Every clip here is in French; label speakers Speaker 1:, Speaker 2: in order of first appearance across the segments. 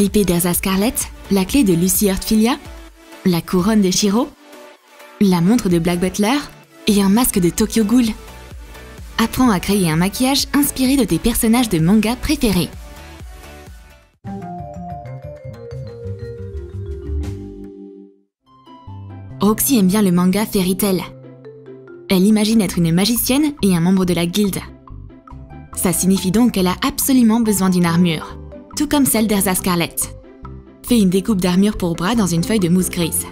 Speaker 1: l'épée d'Erza Scarlett, la clé de Lucy Heartfilia, la couronne de Shiro, la montre de Black Butler et un masque de Tokyo Ghoul. Apprends à créer un maquillage inspiré de tes personnages de manga préférés. Roxy aime bien le manga Fairy Tail. Elle imagine être une magicienne et un membre de la guilde. Ça signifie donc qu'elle a absolument besoin d'une armure, tout comme celle d'Erza Scarlett. Fais une découpe d'armure pour bras dans une feuille de mousse grise.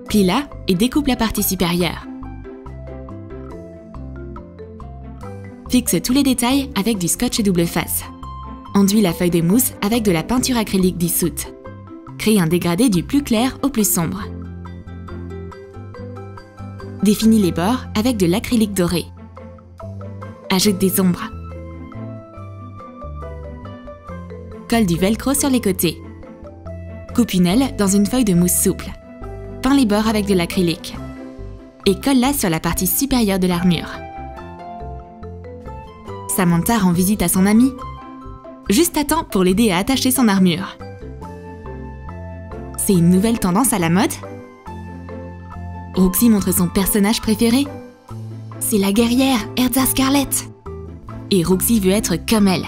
Speaker 1: Plie-la et découpe la partie supérieure. Fixe tous les détails avec du scotch double face. Enduis la feuille de mousse avec de la peinture acrylique dissoute. Crée un dégradé du plus clair au plus sombre. Définis les bords avec de l'acrylique doré. Ajoute des ombres. Colle du velcro sur les côtés. Coupe une aile dans une feuille de mousse souple. Peins les bords avec de l'acrylique. Et colle-la sur la partie supérieure de l'armure. Samantha rend visite à son amie. Juste à temps pour l'aider à attacher son armure. C'est une nouvelle tendance à la mode? Roxy montre son personnage préféré. C'est la guerrière Erza Scarlett. Et Roxy veut être comme elle.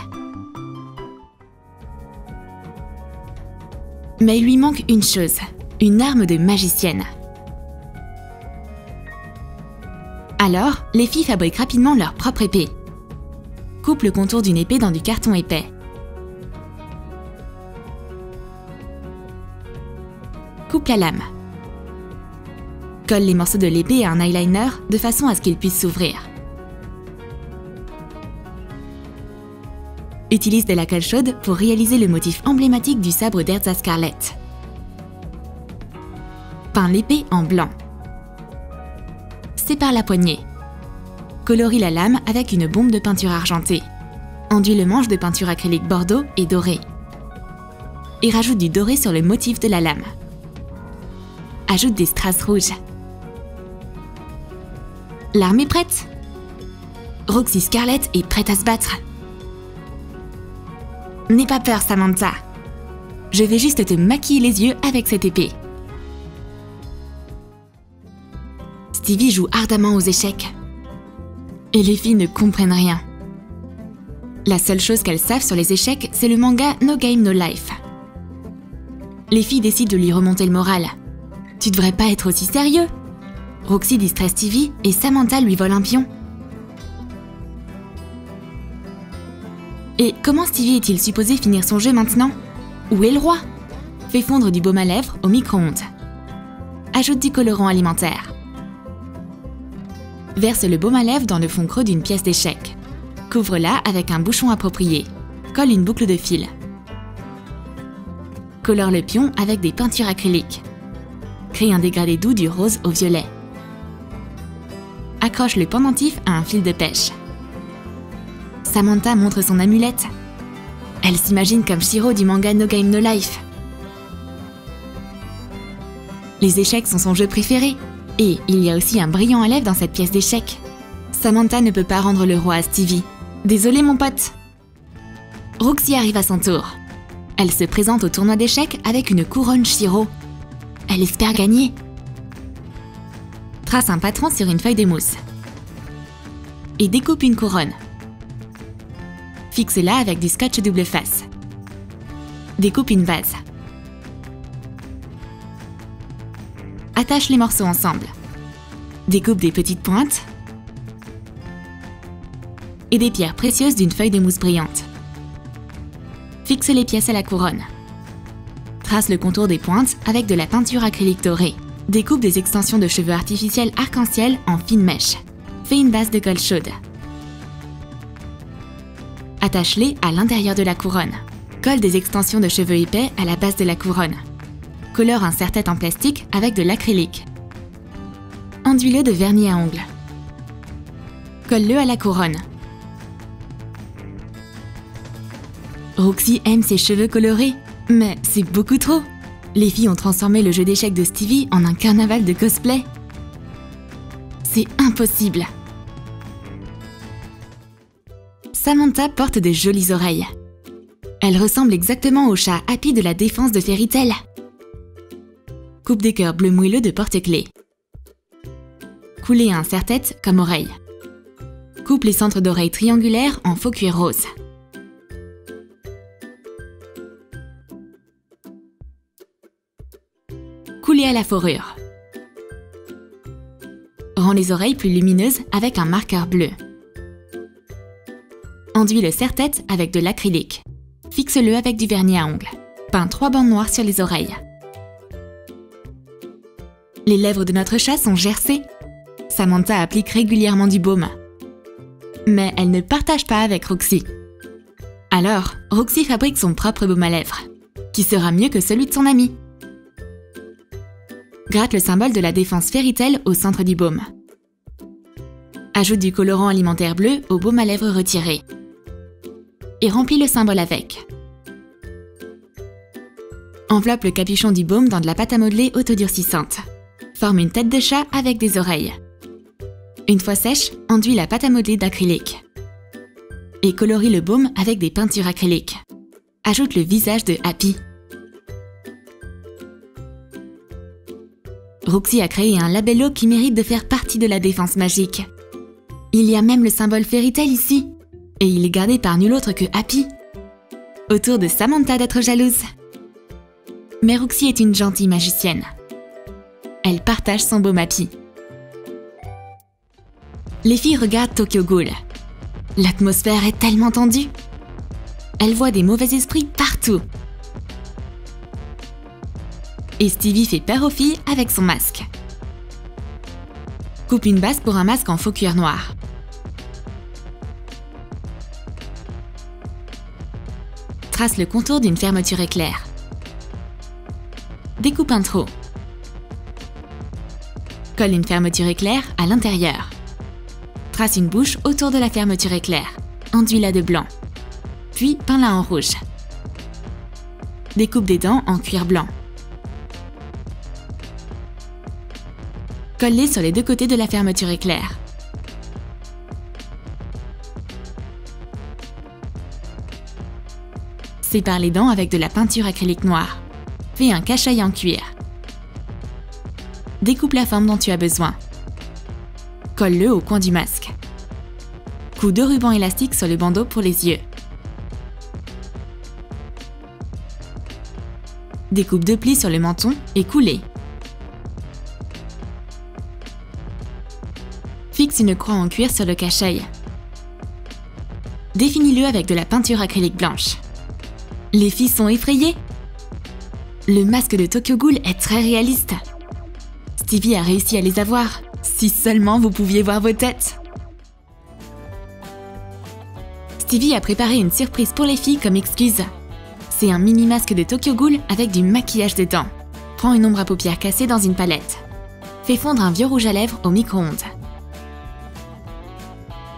Speaker 1: Mais il lui manque une chose, une arme de magicienne. Alors, les filles fabriquent rapidement leur propre épée. Coupe le contour d'une épée dans du carton épais. Coupe la lame. Colle les morceaux de l'épée à un eyeliner de façon à ce qu'il puisse s'ouvrir. Utilise de la colle chaude pour réaliser le motif emblématique du sabre d'Erza Scarlett. Peins l'épée en blanc. Sépare la poignée. Colorie la lame avec une bombe de peinture argentée. Enduis le manche de peinture acrylique bordeaux et doré. Et rajoute du doré sur le motif de la lame. Ajoute des strass rouges. L'arme est prête. Roxy Scarlett est prête à se battre. N'aie pas peur, Samantha. Je vais juste te maquiller les yeux avec cette épée. Stevie joue ardemment aux échecs. Et les filles ne comprennent rien. La seule chose qu'elles savent sur les échecs, c'est le manga No Game No Life. Les filles décident de lui remonter le moral. Tu devrais pas être aussi sérieux. Roxy distrait Stevie et Samantha lui vole un pion. Et comment Stevie est-il supposé finir son jeu maintenant? Où est le roi? Fais fondre du baume à lèvres au micro-ondes. Ajoute du colorant alimentaire. Verse le baume à lèvres dans le fond creux d'une pièce d'échec. Couvre-la avec un bouchon approprié. Colle une boucle de fil. Colore le pion avec des peintures acryliques. Crée un dégradé doux du rose au violet. Accroche le pendentif à un fil de pêche. Samantha montre son amulette. Elle s'imagine comme Shiro du manga No Game No Life. Les échecs sont son jeu préféré. Et il y a aussi un brillant à lèvres dans cette pièce d'échecs. Samantha ne peut pas rendre le roi à Stevie. Désolé mon pote. Roxy arrive à son tour. Elle se présente au tournoi d'échecs avec une couronne Shiro. Elle espère gagner. Trace un patron sur une feuille de mousse. Et découpe une couronne. Fixe-la avec du scotch double face. Découpe une vase. Attache les morceaux ensemble. Découpe des petites pointes et des pierres précieuses d'une feuille de mousse brillante. Fixe les pièces à la couronne. Trace le contour des pointes avec de la peinture acrylique dorée. Découpe des extensions de cheveux artificiels arc-en-ciel en fines mèches. Fais une base de colle chaude. Attache-les à l'intérieur de la couronne. Colle des extensions de cheveux épais à la base de la couronne. Colore un serre-tête en plastique avec de l'acrylique. Enduis-le de vernis à ongles. Colle-le à la couronne. Roxy aime ses cheveux colorés, mais c'est beaucoup trop. Les filles ont transformé le jeu d'échecs de Stevie en un carnaval de cosplay. C'est impossible. Samantha porte de jolies oreilles. Elle ressemble exactement au chat Happy de la défense de Fairy Tail. Coupe des cœurs bleu moelleux de porte-clés. Coulez un serre-tête comme oreille. Coupe les centres d'oreilles triangulaires en faux cuir rose. Coulez à la fourrure. Rends les oreilles plus lumineuses avec un marqueur bleu. Enduis le serre-tête avec de l'acrylique. Fixe-le avec du vernis à ongles. Peins 3 bandes noires sur les oreilles. Les lèvres de notre chat sont gercées. Samantha applique régulièrement du baume. Mais elle ne partage pas avec Roxy. Alors, Roxy fabrique son propre baume à lèvres, qui sera mieux que celui de son amie. Gratte le symbole de la défense Fairy Tail au centre du baume. Ajoute du colorant alimentaire bleu au baume à lèvres retiré. Et remplis le symbole avec. Enveloppe le capuchon du baume dans de la pâte à modeler autodurcissante. Forme une tête de chat avec des oreilles. Une fois sèche, enduis la pâte à modeler d'acrylique. Et colorie le baume avec des peintures acryliques. Ajoute le visage de Happy. Roxy a créé un labello qui mérite de faire partie de la défense magique. Il y a même le symbole Fairy Tail ici. Et il est gardé par nul autre que Happy. Autour de Samantha d'être jalouse. Mais Roxy est une gentille magicienne. Elle partage son baume Happy. Les filles regardent Tokyo Ghoul. L'atmosphère est tellement tendue. Elles voient des mauvais esprits partout. Et Stevie fait peur aux filles avec son masque. Coupe une base pour un masque en faux cuir noir. Trace le contour d'une fermeture éclair. Découpe un trou. Colle une fermeture éclair à l'intérieur. Trace une bouche autour de la fermeture éclair. Enduis-la de blanc. Puis peins-la en rouge. Découpe des dents en cuir blanc. Colle-les sur les deux côtés de la fermeture éclair. Sépare les dents avec de la peinture acrylique noire. Fais un cache-œil en cuir. Découpe la forme dont tu as besoin. Colle-le au coin du masque. Couds 2 rubans élastiques sur le bandeau pour les yeux. Découpe 2 plis sur le menton et coule-les. Fixe une croix en cuir sur le cache-œil. Définis-le avec de la peinture acrylique blanche. Les filles sont effrayées. Le masque de Tokyo Ghoul est très réaliste. Stevie a réussi à les avoir. Si seulement vous pouviez voir vos têtes. Stevie a préparé une surprise pour les filles comme excuse. C'est un mini masque de Tokyo Ghoul avec du maquillage dedans. Prends une ombre à paupières cassée dans une palette. Fais fondre un vieux rouge à lèvres au micro-ondes.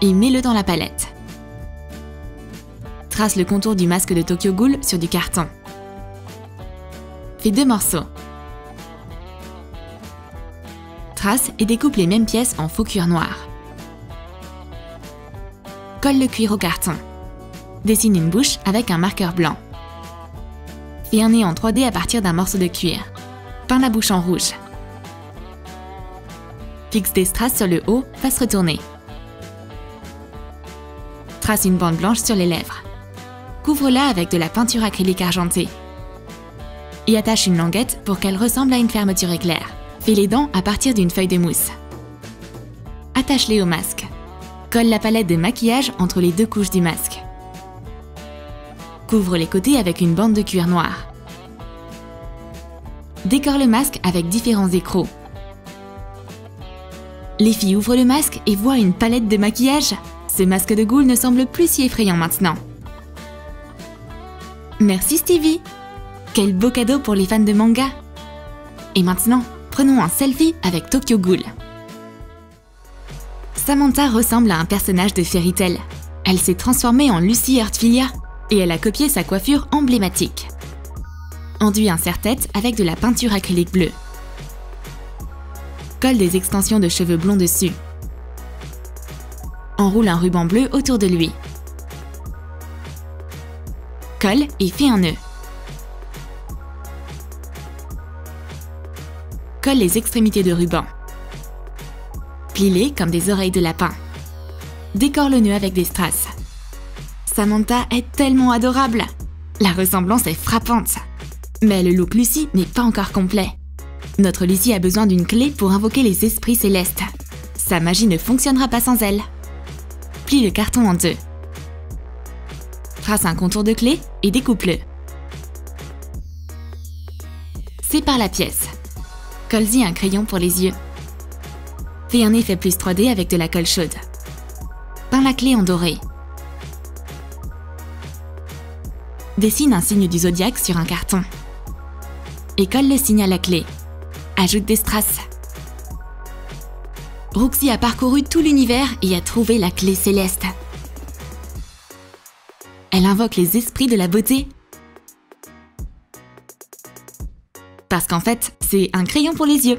Speaker 1: Et mets-le dans la palette. Trace le contour du masque de Tokyo Ghoul sur du carton. Fais 2 morceaux. Trace et découpe les mêmes pièces en faux cuir noir. Colle le cuir au carton. Dessine une bouche avec un marqueur blanc. Fais un nez en 3D à partir d'un morceau de cuir. Peins la bouche en rouge. Fixe des strass sur le haut, face retournée. Trace une bande blanche sur les lèvres. Couvre-la avec de la peinture acrylique argentée. Et attache une languette pour qu'elle ressemble à une fermeture éclair. Fais les dents à partir d'une feuille de mousse. Attache-les au masque. Colle la palette de maquillage entre les 2 couches du masque. Couvre les côtés avec une bande de cuir noir. Décore le masque avec différents écrous. Les filles ouvrent le masque et voient une palette de maquillage. Ce masque de Ghoul ne semble plus si effrayant maintenant. Merci Stevie! Quel beau cadeau pour les fans de manga! Et maintenant, prenons un selfie avec Tokyo Ghoul. Samantha ressemble à un personnage de Fairy Tail. Elle s'est transformée en Lucy Heartfilia et elle a copié sa coiffure emblématique. Enduis un serre-tête avec de la peinture acrylique bleue. Colle des extensions de cheveux blonds dessus. Enroule un ruban bleu autour de lui. Colle et fais un nœud. Colle les extrémités de ruban. Plie-les comme des oreilles de lapin. Décore le nœud avec des strass. Samantha est tellement adorable. La ressemblance est frappante. Mais le look Lucy n'est pas encore complet. Notre Lucy a besoin d'une clé pour invoquer les esprits célestes. Sa magie ne fonctionnera pas sans elle. Plie le carton en deux. Trace un contour de clé et découpe-le. Sépare la pièce. Colle-y un crayon pour les yeux. Fais un effet plus 3D avec de la colle chaude. Peins la clé en doré. Dessine un signe du zodiaque sur un carton. Et colle le signe à la clé. Ajoute des strass. Roxy a parcouru tout l'univers et a trouvé la clé céleste. Elle invoque les esprits de la beauté. Parce qu'en fait, c'est un crayon pour les yeux.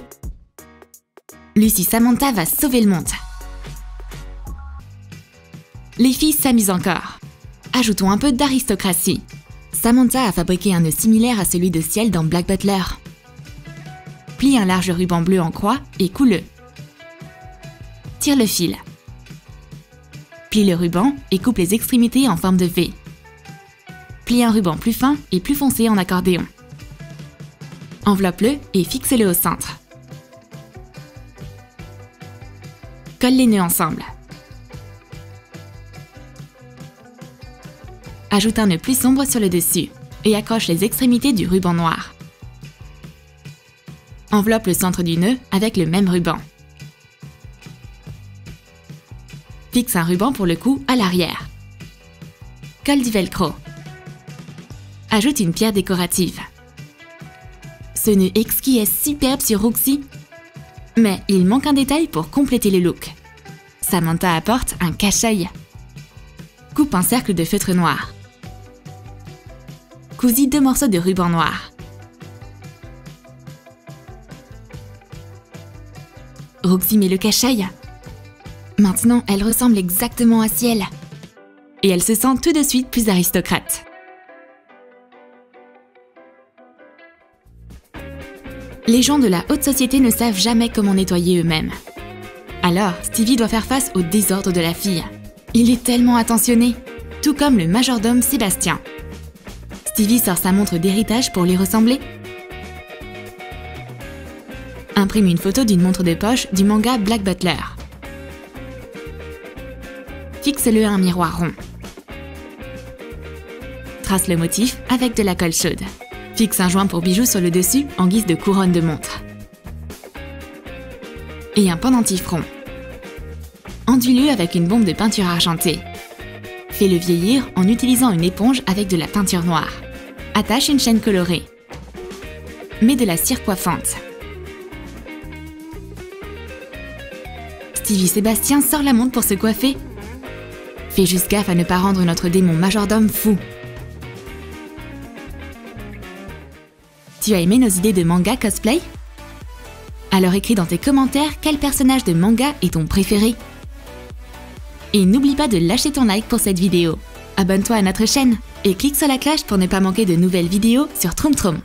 Speaker 1: Lucy Samantha va sauver le monde. Les filles s'amusent encore. Ajoutons un peu d'aristocratie. Samantha a fabriqué un nœud similaire à celui de Ciel dans Black Butler. Plie un large ruban bleu en croix et coule-le. Tire le fil. Plie le ruban et coupe les extrémités en forme de V. Plie un ruban plus fin et plus foncé en accordéon. Enveloppe-le et fixe-le au centre. Colle les nœuds ensemble. Ajoute un nœud plus sombre sur le dessus et accroche les extrémités du ruban noir. Enveloppe le centre du nœud avec le même ruban. Fixe un ruban pour le cou à l'arrière. Colle du velcro. Ajoute une pierre décorative. Ce nœud exquis est superbe sur Roxy. Mais il manque un détail pour compléter le look. Samantha apporte un cache-œil. Coupe un cercle de feutre noir. Cousis 2 morceaux de ruban noir. Roxy met le cache-œil. Maintenant, elle ressemble exactement à Ciel. Et elle se sent tout de suite plus aristocrate. Les gens de la haute société ne savent jamais comment nettoyer eux-mêmes. Alors, Stevie doit faire face au désordre de la fille. Il est tellement attentionné, tout comme le majordome Sébastien. Stevie sort sa montre d'héritage pour lui ressembler. Imprime une photo d'une montre de poche du manga Black Butler. Fixe-le à un miroir rond. Trace le motif avec de la colle chaude. Fixe un joint pour bijoux sur le dessus en guise de couronne de montre. Et un pendentif rond. Enduis-le avec une bombe de peinture argentée. Fais-le vieillir en utilisant une éponge avec de la peinture noire. Attache une chaîne colorée. Mets de la cire coiffante. Stevie Sébastien sort la montre pour se coiffer. Fais juste gaffe à ne pas rendre notre démon majordome fou. Tu as aimé nos idées de manga cosplay? Alors écris dans tes commentaires quel personnage de manga est ton préféré. Et n'oublie pas de lâcher ton like pour cette vidéo. Abonne-toi à notre chaîne et clique sur la cloche pour ne pas manquer de nouvelles vidéos sur Troom Troom.